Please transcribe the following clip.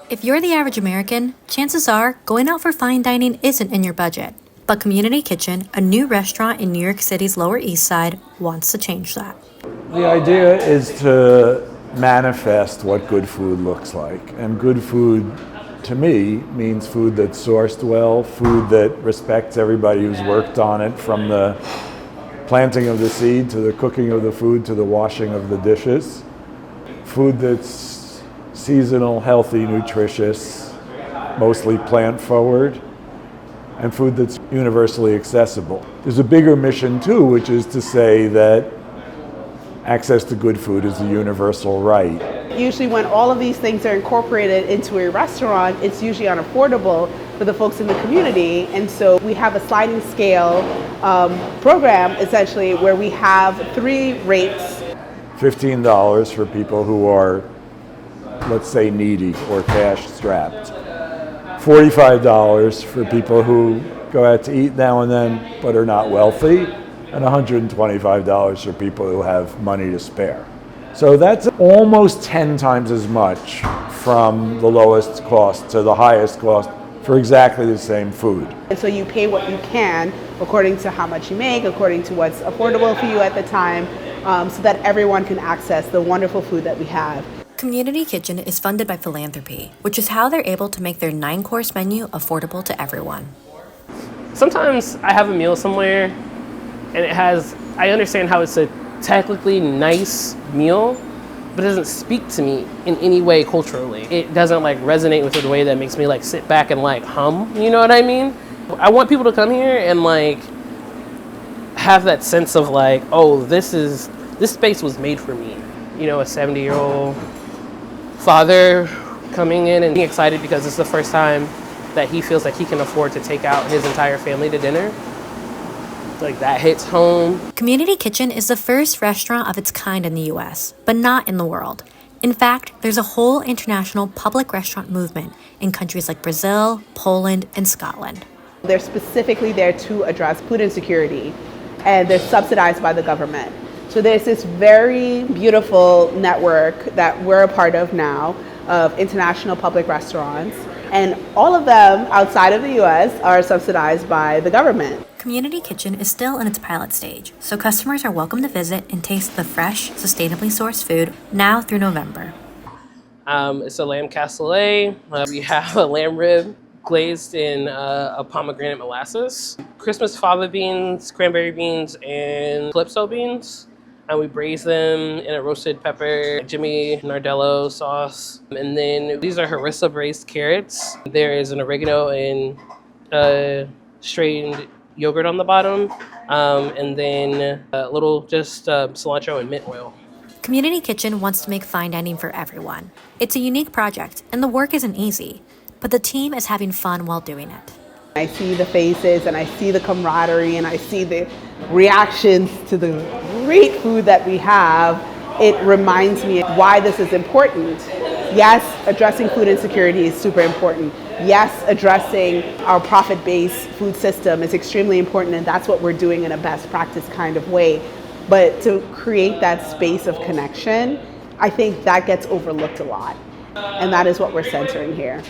If you're the average American, chances are going out for fine dining isn't in your budget. But Community Kitchen, a new restaurant in New York City's Lower East Side, wants to change that. The idea is to manifest what good food looks like. And good food, to me, means food that's sourced well, food that respects everybody who's worked on it, from the planting of the seed to the cooking of the food to the washing of the dishes. Food that's seasonal, healthy, nutritious, mostly plant-forward, and food that's universally accessible. There's a bigger mission too, which is to say that access to good food is a universal right. Usually when all of these things are incorporated into a restaurant, it's usually unaffordable for the folks in the community. And so we have a sliding scale program, essentially, where we have 3 rates. $15 for people who are, let's say, needy or cash strapped. $45 for people who go out to eat now and then but are not wealthy, and $125 for people who have money to spare. So that's almost 10 times as much from the lowest cost to the highest cost for exactly the same food. And so you pay what you can according to how much you make, according to what's affordable for you at the time, so that everyone can access the wonderful food that we have. Community Kitchen is funded by philanthropy, which is how they're able to make their 9-course menu affordable to everyone. Sometimes I have a meal somewhere and I understand how it's a technically nice meal, but it doesn't speak to me in any way culturally. It doesn't resonate with the way that makes me sit back and hum, you know what I mean? I want people to come here and have that sense of oh, this space was made for me. You know, a 70-year-old father coming in and being excited because it's the first time that he feels like he can afford to take out his entire family to dinner. That hits home. Community Kitchen is the first restaurant of its kind in the US, but not in the world. In fact, there's a whole international public restaurant movement in countries like Brazil, Poland, and Scotland. They're specifically there to address food insecurity, and they're subsidized by the government. So there's this very beautiful network that we're a part of now of international public restaurants, and all of them outside of the US are subsidized by the government. Community Kitchen is still in its pilot stage, so customers are welcome to visit and taste the fresh, sustainably sourced food now through November. It's a lamb cassoulet. We have a lamb rib glazed in a pomegranate molasses, Christmas fava beans, cranberry beans, and calypso beans. And we braise them in a roasted pepper, Jimmy Nardello sauce. And then these are harissa braised carrots. There is an oregano and strained yogurt on the bottom. And then a little just cilantro and mint oil. Community Kitchen wants to make fine dining for everyone. It's a unique project, and the work isn't easy, but the team is having fun while doing it. I see the faces and I see the camaraderie and I see the reactions to the great food that we have. It reminds me why this is important. Yes, addressing food insecurity is super important. Yes, addressing our profit-based food system is extremely important, and that's what we're doing in a best practice kind of way. But to create that space of connection, I think that gets overlooked a lot. And that is what we're centering here.